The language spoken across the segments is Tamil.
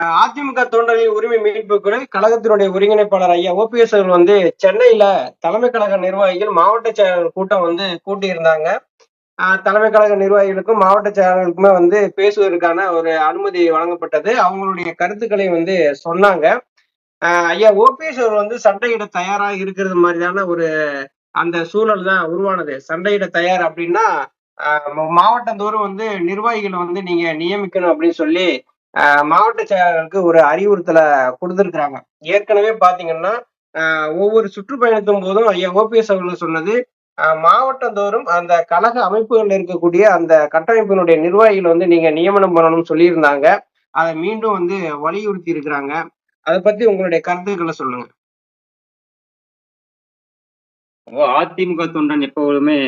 அதிமுக தொண்டர்களின் உரிமை மீட்பு குழு கழகத்தினுடைய ஒருங்கிணைப்பாளர் ஐயா ஓபிஎஸ் அவர்கள் வந்து சென்னையில தலைமை கழக நிர்வாகிகள் மாவட்ட செயலாளர் கூட்டம் வந்து கூட்டியிருந்தாங்க. தலைமை கழக நிர்வாகிகளுக்கும் மாவட்ட செயலாளர்களுக்குமே வந்து பேசுவதற்கான ஒரு அனுமதி வழங்கப்பட்டது. அவங்களுடைய கருத்துக்களை வந்து சொன்னாங்க. ஐயா ஓபிஎஸ் அவர் வந்து சண்டையிட தயாரா இருக்கிறது மாதிரியான ஒரு அந்த சூழல் தான் உருவானது. சண்டையிட தயார் அப்படின்னா மாவட்டந்தோறும் வந்து நிர்வாகிகளை வந்து நீங்க நியமிக்கணும் அப்படின்னு சொல்லி மாவட்ட செயலாளருக்கு ஒரு அறிவுறுத்தலை கொடுத்திருக்கிறாங்க. ஏற்கனவே பாத்தீங்கன்னா ஒவ்வொரு சுற்றுப்பயணத்தும் போதும் ஐயா ஓபிஎஸ் அவர்கள் சொன்னது, மாவட்டந்தோறும் அந்த கழக அமைப்புகள்ல இருக்கக்கூடிய அந்த கட்டமைப்பினுடைய நிர்வாகிகள் வந்து நீங்க நியமனம் பண்ணணும்னு சொல்லியிருந்தாங்க. அதை மீண்டும் வந்து வலியுறுத்தி இருக்கிறாங்க. அதை பத்தி உங்களுடைய கருத்துக்களை சொல்லுங்க. அதிமுக தொண்டன் எப்பொழுதுமே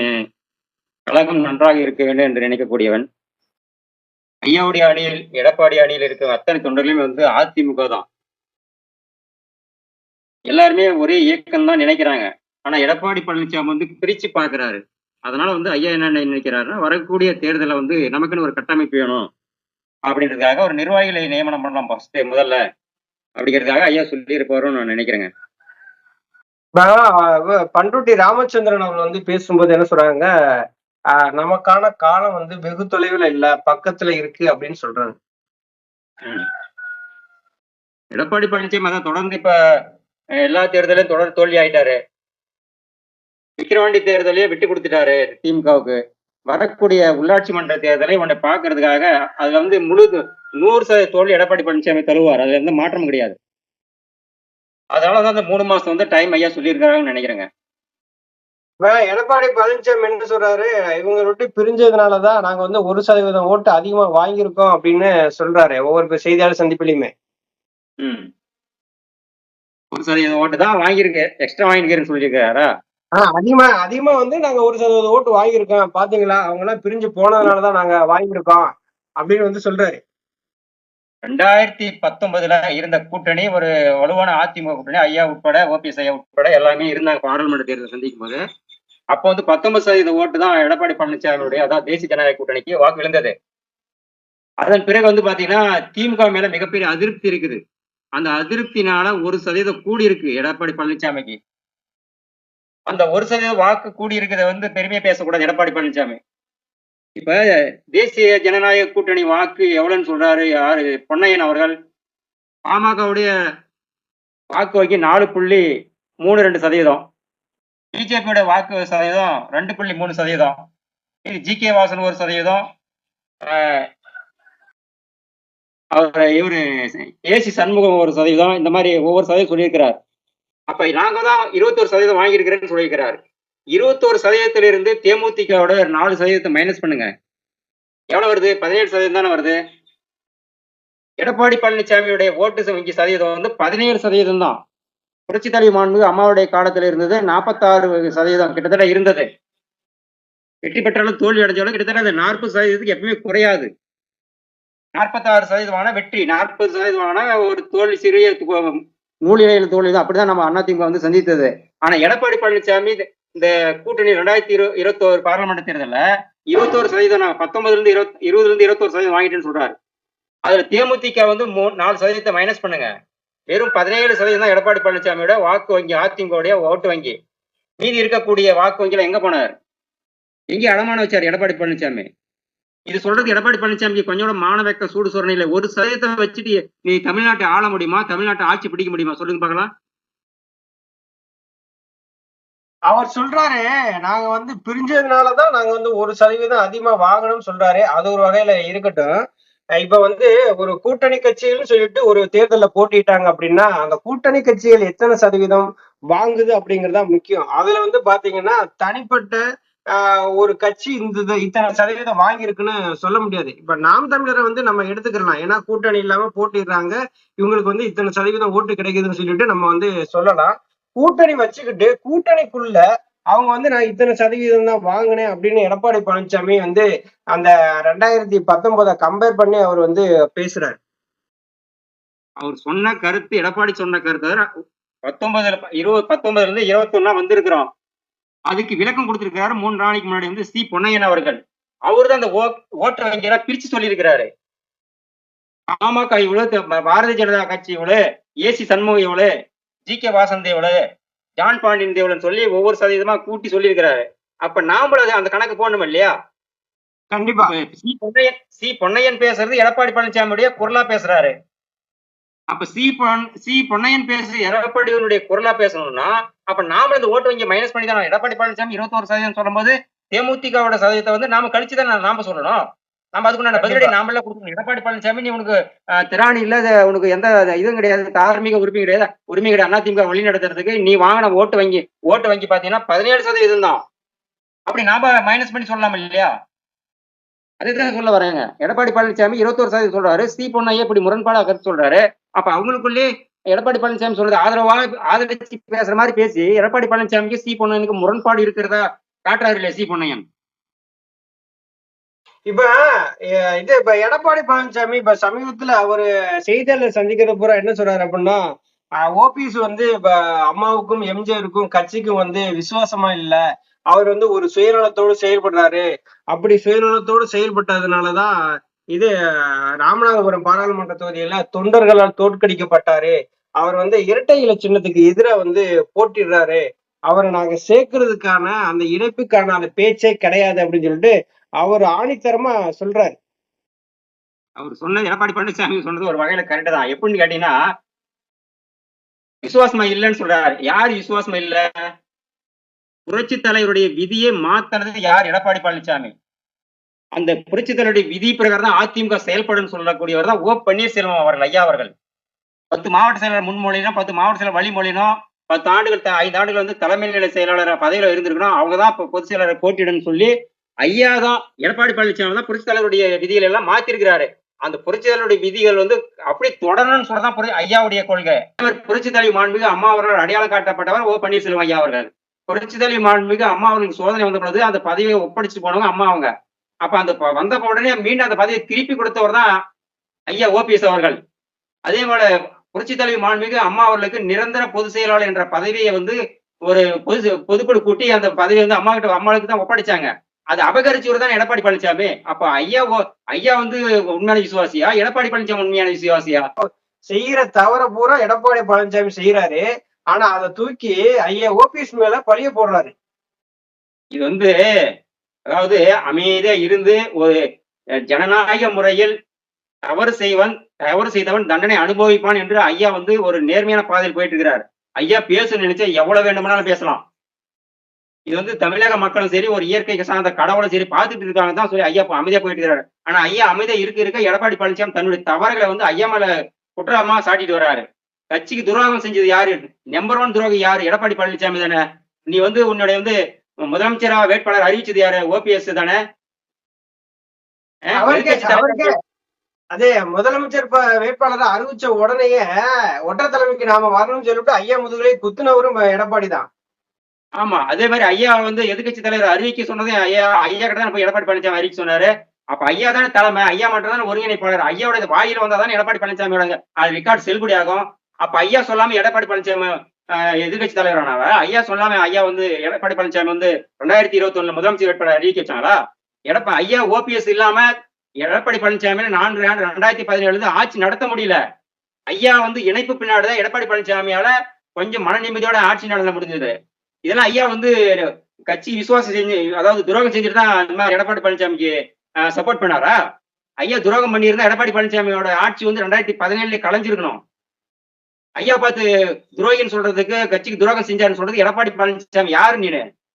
கழகம் நன்றாக இருக்க வேண்டும் என்று நினைக்கக்கூடியவன். ஐயாவுடைய அணியில், எடப்பாடி அணியில் இருக்கிற அத்தனை தொண்டர்களுமே வந்து அதிமுக தான். எல்லாருமே ஒரே இயக்கம் தான் நினைக்கிறாங்க. ஆனா எடப்பாடி பழனிசாமி வந்து பிரிச்சு பார்க்கிறாரு. அதனால வந்து ஐயா என்ன நினைக்கிறாருன்னா, வரக்கூடிய தேர்தலை வந்து நமக்குன்னு ஒரு கட்டமைப்பு வேணும் அப்படின்றதுக்காக ஒரு நிர்வாகிகளை நியமனம் பண்ணலாம் ஃபர்ஸ்ட் முதல்ல அப்படிங்கிறதுக்காக ஐயா சொல்லி இருப்பாருன்னு நான் நினைக்கிறேங்க. பண்ருட்டி ராமச்சந்திரன் அவர்கள் வந்து பேசும்போது என்ன சொல்றாங்க, நமக்கான காலம் வந்து வெகு தொலைவில் இல்ல, பக்கத்துல இருக்கு அப்படின்னு சொல்றாங்க. எடப்பாடி பழனிசாமி அதான் தொடர்ந்து இப்ப எல்லா தேர்தலையும் தொடர் தோல்வி ஆயிட்டாரு. விக்கிரவாண்டி தேர்தலையே விட்டு கொடுத்துட்டாரு திமுகவுக்கு. வரக்கூடிய உள்ளாட்சி மன்ற தேர்தலை உன்னை பாக்குறதுக்காக அதுல வந்து 100% தோல்வி எடப்பாடி பழனிசாமி தருவார். அதுல எந்த மாற்றமும் கிடையாது. அதனாலதான் அந்த 3 மாசம் வந்து டைம் ஐயா சொல்லியிருக்காங்கன்னு நினைக்கிறேங்க. எடப்பாடி பழனிசாமி என்ன சொல்றாரு, இவங்க விட்டு பிரிஞ்சதுனாலதான் நாங்க வந்து 1% ஓட்டு அதிகமா வாங்கியிருக்கோம் அப்படின்னு சொல்றாரு ஒவ்வொரு செய்தியாளர் சந்திப்பிலையுமே. 1% ஓட்டு தான் வாங்கியிருக்கு, எக்ஸ்ட்ரா வாங்கியிருக்கேன்னு சொல்லியிருக்காரா? அதிகமா அதிகமா வந்து நாங்க 1% ஓட்டு வாங்கியிருக்கோம் பாத்தீங்களா, அவங்க எல்லாம் பிரிஞ்சு போனதுனாலதான் நாங்க வாங்கியிருக்கோம் அப்படின்னு வந்து சொல்றாரு. 2019 இருந்த கூட்டணி ஒரு வலுவான அதிமுக கூட்டணி. ஐயா உட்பட, ஓபிஎஸ் ஐயா உட்பட எல்லாமே இருந்தாங்க பாராளுமன்ற தேர்தல் சந்திக்கும் போது. அப்போ வந்து 19% ஓட்டு தான் எடப்பாடி பழனிசாமியுடைய, அதாவது தேசிய ஜனநாயக கூட்டணிக்கு வாக்கு விழுந்தது. அதன் பிறகு வந்து பாத்தீங்கன்னா திமுக மேல மிகப்பெரிய அதிருப்தி இருக்குது. அந்த அதிருப்தினால 1% கூடி இருக்கு எடப்பாடி பழனிசாமிக்கு. அந்த 1% வாக்கு கூடி இருக்கிறத வந்து பெருமையா பேசக்கூடாது எடப்பாடி பழனிசாமி. இப்ப தேசிய ஜனநாயக கூட்டணி வாக்கு எவ்வளவுன்னு சொல்றாரு யாரு? பொன்னையன் அவர்கள். பாமகவுடைய வாக்கு வங்கி 4.32%. பிஜேபியோட வாக்கு சதவீதம் 2.3%. இது ஜி.கே. வாசன் 1%. இவரு ஏசி சண்முகம் 1%. இந்த மாதிரி ஒவ்வொரு சதவீதம் சொல்லியிருக்கிறார். அப்ப நாங்க தான் 21% வாங்கியிருக்கிறேன்னு சொல்லியிருக்கிறார். 21%இருந்து தேமுதிகவோட 4% மைனஸ் பண்ணுங்க. எவ்வளவு வருது? 17% தானே வருது. எடப்பாடி பழனிசாமியுடைய ஓட்டு வங்கி சதவீதம் வந்து 17% தான். புரட்சி தலைவி மாண்புமிகு அம்மாவுடைய காலத்துல இருந்தது 46% கிட்டத்தட்ட இருந்தது. வெற்றி பெற்றாலும் தோல்வி அடைஞ்சாலும் கிட்டத்தட்ட அந்த 40%க்கு எப்பவுமே குறையாது. 46% வெற்றி, 40% ஒரு தோல்வி, சிறிய நூலிலையில தோல்வி தான். அப்படிதான் நம்ம அதிமுக வந்து சந்தித்தது. ஆனா எடப்பாடி பழனிசாமி இந்த கூட்டணி 2021 பாராளுமன்ற தேர்தல்ல 21%, 19 20 21% வாங்கிட்டேன்னு சொல்றாரு. அதுல தேமுதிக வந்து 4% மைனஸ் பண்ணுங்க. வெறும் 17% தான் எடப்பாடி பழனிசாமியோட வாக்கு வங்கி, அதிமுக ஓட்டு வங்கி. மீதி இருக்கக்கூடிய வாக்கு வங்கியில எங்க போனார்? எங்கே அடமானம் வச்சார் எடப்பாடி பழனிசாமி? இது சொல்றது எடப்பாடி பழனிசாமிக்கு கொஞ்சம் மான வைக்க சூடு சொரணை இல்லை. 1% வச்சுட்டு நீ தமிழ்நாட்டை ஆள முடியுமா? தமிழ்நாட்டை ஆட்சி பிடிக்க முடியுமா? சொல்லுங்க பார்க்கலாம். அவர் சொல்றாரு, நாங்க வந்து பிரிஞ்சதுனாலதான் நாங்க வந்து 1% அதிகமா வாங்கணும்னு சொல்றாரு. அது ஒரு வகையில இருக்கட்டும். இப்ப வந்து ஒரு கூட்டணி கட்சிகள்னு சொல்லிட்டு ஒரு தேர்தல்ல போட்டிட்டாங்க அப்படின்னா, அந்த கூட்டணி கட்சிகள் எத்தனை சதவீதம் வாங்குது அப்படிங்கறதுதான் முக்கியம். அதுல வந்து பாத்தீங்கன்னா தனிப்பட்ட ஒரு கட்சி இத்தனை சதவீதம் வாங்கியிருக்குன்னு சொல்ல முடியாது. இப்ப நாம் தமிழரை வந்து நம்ம எடுத்துக்கலாம். ஏன்னா கூட்டணி இல்லாம போட்டிடுறாங்க, இவங்களுக்கு வந்து இத்தனை சதவீதம் ஓட்டு கிடைக்குதுன்னு சொல்லிட்டு நம்ம வந்து சொல்லலாம். கூட்டணி வச்சுக்கிட்டு கூட்டணிக்குள்ள அவங்க வந்து நான் இத்தனை சதவீதம் தான் வாங்கினேன் அப்படின்னு எடப்பாடி பழனிசாமி வந்து அந்த 2019 கம்பேர் பண்ணி அவர் வந்து பேசுறாரு. அவர் சொன்ன கருத்து, எடப்பாடி சொன்ன கருத்து 19 இருந்து 21 வந்திருக்கிறோம். அதுக்கு விளக்கம் கொடுத்திருக்கிறாரு 3 நாளைக்கு முன்னாடி வந்து சி. பொன்னையன் அவர்கள். அவரு தான் அந்த ஓட்டு வங்கியெல்லாம் பிரிச்சு சொல்லியிருக்கிறாரு. பாமக இவ்வளவு, பாரதிய ஜனதா கட்சி இவ்வளவு, ஏசி சண்முகம் இவ்வளவு, ஜி.கே. வாசன் இவ்வளவு, ஜான் பாண்டியன் இவ்வளவுன்னு சொல்லி ஒவ்வொரு சதவீதமா கூட்டி சொல்லியிருக்கிறாரு. அப்ப நாமளும் அந்த கணக்கு போடணும் இல்லையா? கண்டிப்பா. சி பொன்னையன் பேசுறது எடப்பாடி பழனிசாமியுடைய குரலா பேசுறாரு. அப்ப சி பொன்னையன் பேசுறது எடப்பாடியுடைய குரலா பேசணும்னா, அப்ப நாம இந்த ஓட்டு வங்கி மைனஸ் பண்ணி தான் எடப்பாடி பழனிசாமி 21% சொல்லும்போது தேமுதிகவோட சதவீதத்தை வந்து நாம கழிச்சுதான் நாம சொல்லணும். நம்ம அதுக்குண்டான பதிலடி நாமளே கொடுக்கணும். எடப்பாடி பழனிசாமி, நீ உனக்கு திராணி இல்ல, உனக்கு எந்த இதுவும் கிடையாது, தார்மீக உரிமை கிடையாது, அதிமுக வழி நடத்துறதுக்கு நீ வாங்கின ஓட்டு வங்கி பாத்தீங்கன்னா 17% தான். அப்படி நாம மைனஸ் பண்ணி சொல்லலாம் இல்லையா? அதுதான் சொல்ல வராங்க. எடப்பாடி பழனிசாமி 21% சொல்றாரு, சி பொன்னையா இப்படி முரண்பாடா கருத்து சொல்றாரு. அப்ப அவங்களுக்குள்ளே எடப்பாடி பழனிசாமி சொல்றது ஆதரச்சு பேசுற மாதிரி பேசி எடப்பாடி பழனிசாமிக்கு சி பொன்னையனுக்கு முரண்பாடு இருக்கிறதா காட்டுறாரு இல்லையா சி பொன்னையன்? இப்ப இப்ப எடப்பாடி பழனிசாமி இப்ப சமீபத்துல அவரு செய்தியாளர் சந்திக்கிற பூரா என்ன சொல்றாரு அப்படின்னா, ஓபிஎஸ் வந்து இப்ப அம்மாவுக்கும் எம்ஜிஆருக்கும் கட்சிக்கும் வந்து விசுவாசமா இல்ல. அவர் வந்து ஒரு சுயநலத்தோடு செயல்படுறாரு. அப்படி சுயநலத்தோடு செயல்பட்டதுனாலதான் இது ராமநாதபுரம் பாராளுமன்ற தொகுதியில தொண்டர்களால் தோற்கடிக்கப்பட்டாரு. அவர் வந்து இரட்டை இலை சின்னத்துக்கு எதிரா வந்து போட்டிடுறாரு. அவரை நாங்க சேர்க்கறதுக்கான அந்த இணைப்புக்கான அந்த பேச்சே கிடையாது அப்படின்னு சொல்லிட்டு அவர் ஆணித்தரமா சொல்றாரு. அவர் சொன்னது, எடப்பாடி பழனிசாமி சொன்னது ஒரு வகையில கரெக்ட் தான். எப்படின்னு கேட்டீங்கன்னா, விசுவாசமா இல்லைன்னு சொல்றாரு. யார் விசுவாசமா இல்ல? புரட்சி தலைவருடைய விதியை மாத்தினது யார்? எடப்பாடி பழனிசாமி. அந்த புரட்சி தலைவருடைய விதி பிரகாரம் தான் அதிமுக செயல்படும் சொல்லக்கூடியவர் தான் ஓ பன்னீர்செல்வம் அவர்கள், ஐயா அவர்கள். 10 மாவட்ட செயலாளர் முன்மொழியணும், 10 மாவட்ட செயலர் வழிமொழியணும், 10 ஆண்டுகள் 5 ஆண்டுகள் வந்து தலைமை நிலை செயலாளர் பதவியில இருந்திருக்கணும், அவங்க தான் பொதுச் செயலாளர் போட்டியிடன்னு சொல்லி ஐயா தான், எடப்பாடி பழனிசாமி தான் புரட்சி தலைவருடைய விதிகள் எல்லாம் மாத்திருக்கிறாரு. அந்த புரட்சி தலைவருடைய விதிகள் வந்து அப்படி தொடரணும்னு சொல்லதான் ஐயாவுடைய கொள்கை. புரட்சி தலைவி மாண்புமிகு அம்மா அவர்கள் அடையாளம் காட்டப்பட்டவர் ஓ பன்னீர்செல்வம் ஐயா அவர்கள். புரட்சி தலைவி மாண்புமிகு அம்மா அவர்களுக்கு சோதனை வந்த பொழுது அந்த பதவியை ஒப்படைச்சு போனவங்க அம்மா அவங்க. அப்ப அந்த வந்த உடனே மீண்டும் அந்த பதவியை திருப்பி கொடுத்தவர் தான் ஐயா ஓபிஎஸ் அவர்கள். அதே போல புரட்சி தலைவி மாண்புமிகு அம்மா அவர்களுக்கு நிரந்தர பொதுச் செயலாளர் என்ற பதவியை வந்து ஒரு பொதுக்குழு கூட்டி அந்த பதவியை வந்து அம்மாவுக்கு தான் ஒப்படைச்சாங்க. அது அபகரிச்சவர் தான் எடப்பாடி பழனிசாமி. அப்ப ஐயா வந்து உண்மையான விசுவாசியா, எடப்பாடி பழனிசாமி உண்மையான விசுவாசியா? செய்யற தவற பூரா எடப்பாடி பழனிசாமி செய்யறாரு. ஆனா அதை தூக்கி ஐயா ஓபிஎஸ் மேல பழிய போடுறாரு. இது வந்து, அதாவது அமைதியா இருந்து ஒரு ஜனநாயக முறையில் தவறு செய்தவன் தண்டனை அனுபவிப்பான் என்று ஐயா வந்து ஒரு நேர்மையான பாதையில் போயிட்டு இருக்கிறார். ஐயா பேச நினைச்சா எவ்வளவு வேண்டுமானாலும் பேசலாம். இது வந்து தமிழக மக்களும் சரி, ஒரு இயற்கைக்கு சார்ந்த கடவுளும் சரி பார்த்துட்டு இருக்காங்க தான் சொல்லி ஐயா அமைதியா போயிட்டு இருக்கிறாரு. ஆனா ஐயா அமைதியா இருக்க எடப்பாடி பழனிசாமி தன்னுடைய தவறுகளை வந்து ஐயா மேல குற்றமா சாட்டிட்டு வர்றாரு. கட்சிக்கு துரோகம் செஞ்சது யாரு? நம்பர் 1 துரோகி யாரு? எடப்பாடி பழனிசாமி தானே. நீ வந்து உன்னுடைய வந்து முதலமைச்சரா வேட்பாளர் அறிவிச்சது யாரு? ஓபிஎஸ் தானே. அதே முதலமைச்சர் வேட்பாளரை அறிவிச்ச உடனேயே ஒற்றை தலைமைக்கு நாம வரணும்னு சொல்லிட்டு ஐயா முதுகலை குத்துனவரும் எடப்பாடி தான். ஆமா, அதே மாதிரி ஐயா வந்து எதிர்கட்சி தலைவர் அறிவிக்க சொன்னதே ஐயா கிட்ட தான் போய் எடப்பாடி பழனிசாமி அறிவிக்க சொன்னாரு. அப்ப ஐயா தானே தலைமை, ஐயா மட்டும் தான் ஒருங்கிணைப்பாளர். ஐயாவோட வாயில வந்தாதான் எடப்பாடி பழனிசாமியோட அது ரெக்கார்டு செல்லுபடி ஆகும். அப்ப ஐயா சொல்லாம எடப்பாடி பழனிசாமி எதிர்கட்சி தலைவரானவ, ஐயா சொல்லாம ஐயா வந்து எடப்பாடி பழனிசாமி வந்து 2021 முதலமைச்சர் வேட்பாளர் அறிவிக்க வச்சாங்களா? ஐயா ஓபிஎஸ் இல்லாம எடப்பாடி பழனிசாமி 4 ஆண்டு 2017 ஆட்சி நடத்த முடியல. ஐயா வந்து இணைப்பு பின்னாடிதான் எடப்பாடி பழனிசாமியால கொஞ்சம் மன நிம்மதியோட ஆட்சி நடத்த முடிஞ்சது. இதெல்லாம் ஐயா வந்து கட்சி விசுவாசம் செஞ்சு, அதாவது துரோகம் செஞ்சுட்டு தான் இந்த மாதிரி எடப்பாடி பழனிசாமிக்கு சப்போர்ட் பண்ணாரா? ஐயா துரோகம் பண்ணியிருந்தா எடப்பாடி பழனிசாமியோட ஆட்சி வந்து 2017 கலைஞ்சிருக்கணும். ஐயா பார்த்து துரோகின்னு சொல்றதுக்கு, கட்சிக்கு துரோகம் செஞ்சாருன்னு சொல்றது எடப்பாடி பழனிசாமி யாரு?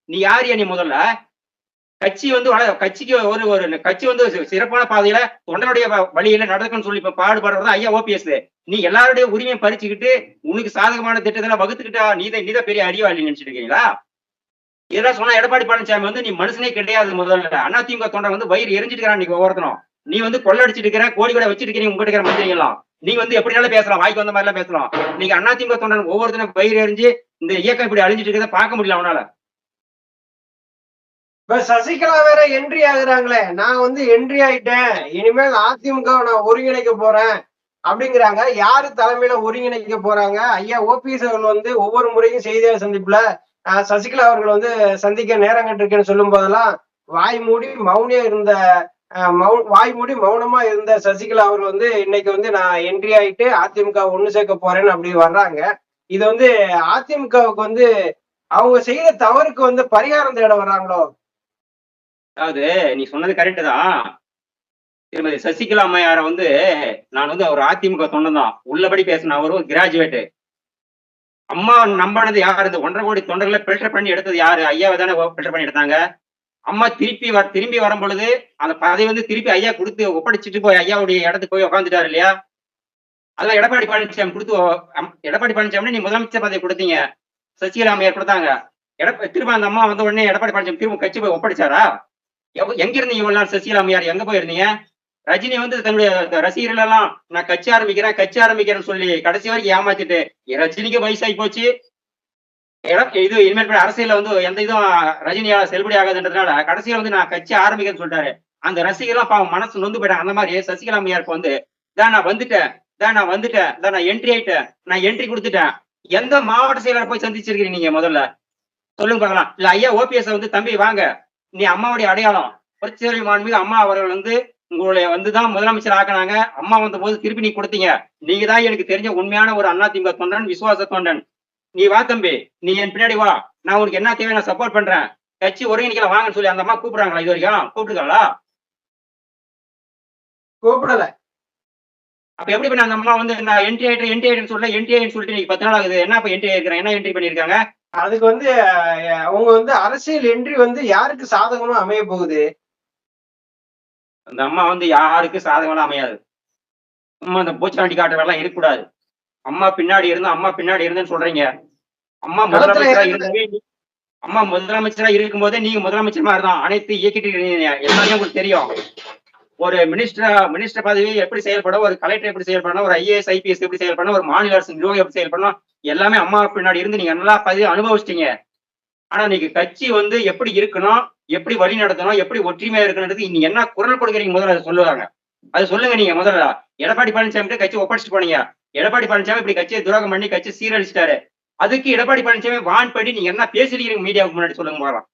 நீ யாரியா? நீ முதல்ல கட்சி வந்து கட்சி வந்து சிறப்பான பாதையில தொண்டனுடைய வழியில நடக்குன்னு சொல்லி இப்ப பாடுபடுறதா ஐயா ஓபிஎஸ். நீ எல்லாருடைய உரிமையை பறிச்சுக்கிட்டு உனக்கு சாதகமான திட்டத்தெல்லாம் வகுத்துக்கிட்டா நீதான் பெரிய அறிவாளி நினைச்சிட்டு இருக்கீங்களா? இதெல்லாம் சொன்னா எடப்பாடி பழனிசாமி வந்து நீ மனுஷனே கிடையாது. முதல்ல அதிமுக தொண்டை வந்து வயிறு எரிஞ்சிட்டு நீ ஒவ்வொருத்தனும். நீ வந்து கொள்ளடிச்சிட்டு இருக்கிற, கோடி கூட வச்சிட்டு இருக்கிறீங்க உங்ககிட்ட இருக்கிற மந்திரிகளாம். நீ வந்து எப்படினாலும் பேசலாம், வாய்க்கு வந்த மாதிரி எல்லாம் பேசலாம். நீங்க அதிமுக தொண்டன் ஒவ்வொருத்தனும் வயிறு எரிஞ்சு இந்த இயக்கம் இப்படி அழிஞ்சிட்டு இருக்கிறத பார்க்க முடியல அவனால. இப்ப சசிகலா வேற என்ட்ரி ஆகுறாங்களே, நான் வந்து என்ட்ரி ஆயிட்டேன், இனிமேல் அதிமுக நான் ஒருங்கிணைக்க போறேன் அப்படிங்கிறாங்க. யாரு தலைமையில ஒருங்கிணைக்க போறாங்க? ஐயா ஓபிஎஸ் அவர்கள் வந்து ஒவ்வொரு முறையும் செய்தியாளர் சந்திப்புல சசிகலா அவர்கள் வந்து சந்திக்க நேரம் கட்டிருக்கேன்னு சொல்லும் போதெல்லாம் வாய் மூடி மௌனியா இருந்த வாய் மூடி மௌனமா இருந்த சசிகலா அவர் வந்து இன்னைக்கு வந்து நான் என்ட்ரி ஆயிட்டு அதிமுக ஒண்ணு சேர்க்க போறேன்னு அப்படி வர்றாங்க. இது வந்து அதிமுகவுக்கு வந்து அவங்க செய்த தவறுக்கு வந்து பரிகாரம் தேட வர்றாங்களோ? அதாவது நீ சொன்னது கரெக்ட் தான். திருமதி சசிகலா அம்மையார வந்து நான் வந்து அவர் அதிமுக தொண்டன் தான். உள்ளபடி பேசின அவரு ஒரு கிராஜுவேட். அம்மா நம்பினது யாரு? இந்த 1.5 கோடி தொண்டர்களை ஃபில்டர் பண்ணி எடுத்தது யாரு? ஐயாவை தானே ஃபில்டர் பண்ணி எடுத்தாங்க. அம்மா திரும்பி வரும் பொழுது அந்த பதவி வந்து திருப்பி ஐயா குடுத்து ஒப்படைச்சிட்டு போய் ஐயாவுடைய இடத்துக்கு போய் உட்காந்துட்டாரு இல்லையா? அதெல்லாம் எடப்பாடி பழனிசாமி குடுத்து எடப்பாடி பழனிசாமி நீ முதலமைச்சர் பதவி குடுத்தீங்க. சசிகலா அம்மையார் குடுத்தாங்க. திரும்ப அந்த அம்மா வந்த உடனே எடப்பாடி பழனிசாமி திரும்ப கட்சி போய் ஒப்படைச்சாரா? எங்க இருந்தீங்க இவ்வளவு நாள் சசிகலா அம்மையார்? எங்க போயிருந்தீங்க? ரஜினி வந்து தன்னுடைய ரசிகர்கள் எல்லாம் நான் கட்சி ஆரம்பிக்கிறேன்னு சொல்லி கடைசி வரைக்கும் ஏமாத்திட்டு ரஜினிக்கு வயசாகி போச்சு. இது இனிமேல் அரசியல்ல வந்து எந்த இதுவும் ரஜினியால செல்லுபடி ஆகாதுன்றதுனால கடைசியில வந்து நான் கட்சி ஆரம்பிக்கிறேன்னு சொல்லிட்டாரு. அந்த ரசிகர்லாம் பாவம் மனசு நொந்து போயிட்டாங்க. அந்த மாதிரி சசிகலா அம்மையாருக்கு வந்து நான் வந்துட்டேன், நான் என்ட்ரி ஆயிட்டேன், நான் என்ட்ரி கொடுத்துட்டேன். எந்த மாவட்ட செயலரை போய் சந்திச்சிருக்கீங்க நீங்க முதல்ல சொல்லுங்க பார்க்கலாம். இல்ல ஐயா ஓபிஎஸ் வந்து தம்பி வாங்க, நீ அம்மாவுடைய அடையாளம் புரட்சித்தலைவி மாண்புமிகு அம்மா அவர்கள் வந்து உங்களுடைய வந்துதான் முதலமைச்சர் ஆக்கினாங்க. அம்மா வந்த போது திருப்பி நீ கொடுத்தீங்க. நீங்க தான் எனக்கு தெரிஞ்ச உண்மையான ஒரு அதிமுக தொண்டன், விசுவாச தொண்டன். நீ வா தம்பி, நீ என் பின்னாடி வா, நான் உனக்கு என்ன தேவை நான் சப்போர்ட் பண்றேன், கட்சி ஒருங்கிணைக்கலாம் வாங்கன்னு சொல்லி அந்த அம்மா கூப்பிடுறாங்களா? இது வரைக்கும் கூப்பிட்டுருக்காங்களா? கூப்பிடல. அப்ப எப்படி பண்ண அந்த அம்மா வந்து நான் என்ட்ரி ஆயிட்டேன்னு சொல்லிட்டு நீங்க 10 நாள் ஆகுது. என்ன இப்ப என்ட்ரி ஆயிருக்கிறேன், என்ன என்ட்ரி பண்ணிருக்காங்க? அதுக்கு வந்து அவங்க வந்து அரசியல் என்ட்ரி வந்து யாருக்கு சாதகமா அமைய போகுது? அந்த அம்மா வந்து யாருக்கு சாதகமா அமையாது. சும்மா அந்த பூச்சாண்டி காட்டுற வேலை இருக்கக்கூடாது. அம்மா பின்னாடி இருந்தேன்னு சொல்றீங்க. அம்மா முதலமைச்சரா இருக்கும்போதே நீங்க முதலமைச்சர் மாதிரி தான் அனைத்து இயக்கிட்டு இருக்கீங்க. எல்லாமே உங்களுக்கு தெரியும். ஒரு மினிஸ்டர் பதவி எப்படி செயல்படும், ஒரு கலெக்டர் எப்படி செயல்படணும், ஒரு ஐஏஎஸ் ஐபிஎஸ் எப்படி செயல்படணும், ஒரு மாநில அரசு நிர்வாகம் எப்படி செயல்படணும், எல்லாமே அம்மா பின்னாடி இருந்து நீங்க நல்லா பதவி அனுபவிச்சிட்டீங்க. ஆனா நீங்க கட்சி வந்து எப்படி இருக்கணும், எப்படி வழி நடத்தணும், எப்படி ஒற்றுமையா இருக்கணும்ன்றது நீங்க என்ன குரல் கொடுக்குறீங்க முதல்ல அதை சொல்லுவாங்க. அது சொல்லுங்க நீங்க முதல்ல. எடப்பாடி பழனிசாமி கட்சி ஒப்படைச்சிட்டு போனீங்க. எடப்பாடி பழனிசாமி இப்படி கட்சியை துரோகம் பண்ணி கட்சி சீரழிச்சிட்டாரு. அதுக்கு எடப்பாடி பழனிசாமி வான் பண்ணி நீங்க என்ன பேசுறீங்க மீடியாவுக்கு முன்னாடி சொல்லுங்க போகலாம்.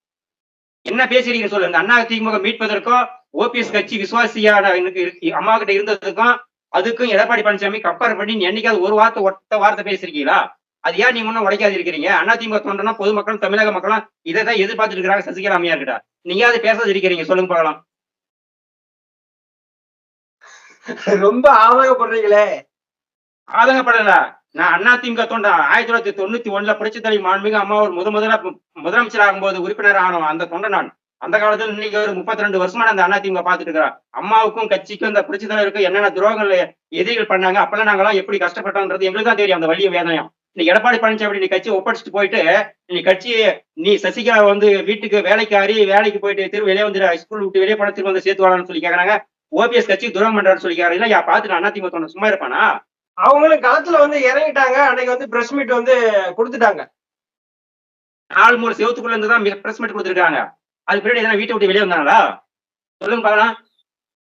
என்ன பேசுறீங்க சொல்லுங்க. அண்ணா திமுக மீட்பதற்கும் ஓபிஎஸ் கட்சி விசுவாசியான அம்மா கிட்ட இருந்ததுக்கும் அதுக்கும் எடப்பாடி பழனிசாமி கம்பேர் பண்ணி என்னைக்காவது ஒரு ஒத்த வார்த்தை பேசிருக்கீங்களா? அது ஏன் நீங்க ஒன்னும் உடைக்காது இருக்கிறீங்க? அதிமுக தொண்டனா பொதுமக்களும் தமிழக மக்களும் இதைதான் எதிர்பார்த்துட்டு இருக்கிறாங்க சசிகலா அம்மையார் கிட்ட. நீங்க அது பேசாது இருக்கிறீங்க சொல்லுங்க பார்க்கலாம். ரொம்ப ஆதங்கப்படுறீங்களே. ஆதங்கப்படல. நான் அதிமுக தொண்டன். 1991 புரட்சித்தலைவி மாண்புமிகு அம்மா ஒரு முதல்ல முதலமைச்சர் ஆகும்போது உறுப்பினர் ஆனோம். அந்த தொண்டன் நான். அந்த காலத்துல இன்னைக்கு ஒரு 32 வருஷமா அந்த அதிமுக பாத்துட்டு இருக்கிறேன். அம்மாவுக்கும் கட்சிக்கும் இந்த புரட்சி தலைவருக்கும் என்னென்ன துரோகங்கள் எதிரிகள் பண்ணாங்க, அப்பெல்லாம் நாங்கெல்லாம் எப்படி கஷ்டப்பட்டோம்ன்றது எங்களுக்கு தான் தெரியும். அந்த வலிய வேதனையும் நீ எடப்பாடி பழனிசாமி நீ கட்சி ஒப்படைச்சிட்டு போயிட்டு நீ சசிகலா வந்து வீட்டுக்கு வேலைக்கு போயிட்டு வெளியே வந்து ஸ்கூல் விட்டு வெளியே பணத்துக்கு வந்து சேர்த்து வரலாம்னு சொல்லி கேக்குறாங்க. ஓபிஎஸ் கட்சி துரோகம் பண்றான்னு சொல்லி கேக்குறாங்க. இல்ல பாத்துட்டு அதிமுக தொண்டன் சும்மா இருப்பானா? அவங்களும் களத்துல வந்து இறங்கிட்டாங்க. அன்னைக்கு வந்து பிரஸ் மீட் வந்து கொடுத்துட்டாங்க. 4 செவத்துக்குள்ள இருந்துதான் பிரஸ் மீட் கொடுத்துருக்காங்க. அதுக்கு பின்னாடி எதனா வீட்டை விட்டு வெளியே வந்தாங்களா? சொல்லுங்க பாக்கலாம்.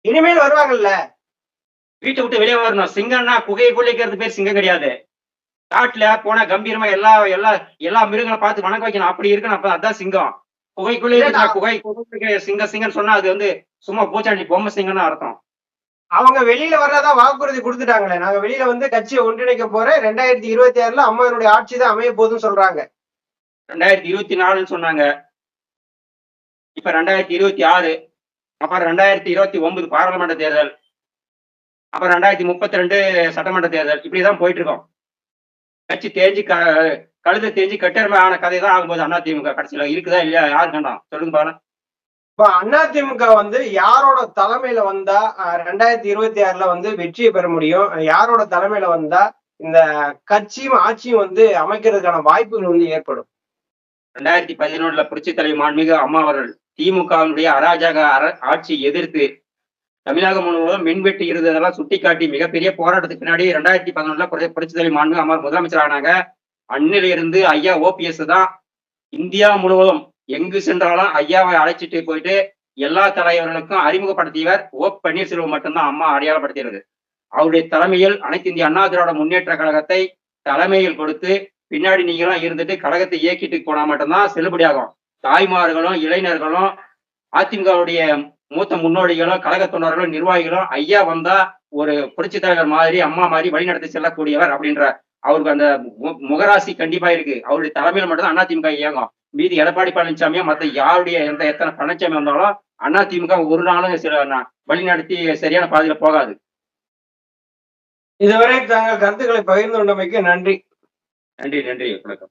இனிமேல் வருவாங்கல்ல. வீட்டை விட்டு வெளியே வரணும். சிங்கம்னா குகைக்குள்ள இருக்கிறது பேர் சிங்கம் கிடையாது. காட்டுல போனா கம்பீரமா எல்லா மிருகங்களை பார்த்து வணக்க வைக்கணும். அப்படி இருக்கணும். அப்ப அதான் சிங்கம். குகை சிங்கம் சொன்னா அது வந்து சும்மா பூச்சாண்டி பொம்மை சிங்கம்னு அர்த்தம். அவங்க வெளியில வர்றதா வாக்குறுதி கொடுத்துட்டாங்களே. நாங்க வெளியில வந்து கட்சியை ஒன்றிணைக்க போறேன். 2026 அம்மாவுடைய ஆட்சி தான் அமைய போதுன்னு சொல்றாங்க. 2024 சொன்னாங்க. இப்ப 2026, அப்புறம் 2029 பாராளுமன்ற தேர்தல், அப்புறம் 2032 சட்டமன்ற தேர்தல். இப்படிதான் போயிட்டு இருக்கோம். கட்சி தேஞ்சு கழுத தேஞ்சு கட்டெருமை ஆன கதை தான் ஆகும்போது அதிமுக கடைசியில இருக்குதா இல்லையா? யாரு கண்டாம் சொல்லுங்க பாருங்க. இப்ப அதிமுக வந்து யாரோட தலைமையில வந்தா 2026 வந்து வெற்றியை பெற முடியும்? யாரோட தலைமையில வந்தா இந்த கட்சியும் ஆட்சியும் வந்து அமைக்கிறதுக்கான வாய்ப்புகள் வந்து ஏற்படும்? 2011 புரட்சி தலைவி மாண்புமிகு அம்மா அவர்கள் திமுகவினுடைய அராஜக ஆட்சியை எதிர்த்து தமிழகம் முழுவதும் மின்வெட்டு இருந்ததெல்லாம் சுட்டிக்காட்டி மிகப்பெரிய போராட்டத்துக்கு பின்னாடி 2011 புரட்சி தலைவி மாண்புமிகு அம்மா முதலமைச்சர் ஆனாங்க. அண்ணில இருந்து ஐயா ஓபிஎஸ் தான் இந்தியா முழுவதும் எங்கு சென்றாலும் ஐயாவை அழைச்சிட்டு போயிட்டு எல்லா தலைவர்களுக்கும் அறிமுகப்படுத்தியவர். பன்னீர்செல்வம் மட்டும்தான் அம்மா அடையாளப்படுத்தியது. அவருடைய தலைமையில் அனைத்து இந்திய அண்ணா திராவிட முன்னேற்ற கழகத்தை தலைமையில் கொடுத்து பின்னாடி நீங்களாம் இருந்துட்டு கழகத்தை இயக்கிட்டு போனா மட்டும்தான் செல்லுபடியாகும். தாய்மார்களும் இளைஞர்களும் அதிமுகவுடைய மூத்த முன்னோடிகளும் கழக தொண்டர்களும் நிர்வாகிகளும் ஐயா வந்தா ஒரு புரட்சி தலைவர் மாதிரி அம்மா மாதிரி வழிநடத்தி செல்லக்கூடியவர் அப்படின்ற அவருக்கு அந்த முகராசி கண்டிப்பா இருக்கு. அவருடைய தலைமையில மட்டும்தான் அதிமுக இயங்கும். மீதி எடப்பாடி பழனிசாமியோ மத்த யாருடைய எத்தனை பழனிசாமி வந்தாலும் அதிமுக ஒரு நாளும் வழிநடத்தி சரியான பாதையில போகாது. இதுவரை தங்கள் கருத்துக்களை பகிர்ந்து கொண்டமைக்கு நன்றி. நன்றி, நன்றி. வணக்கம்.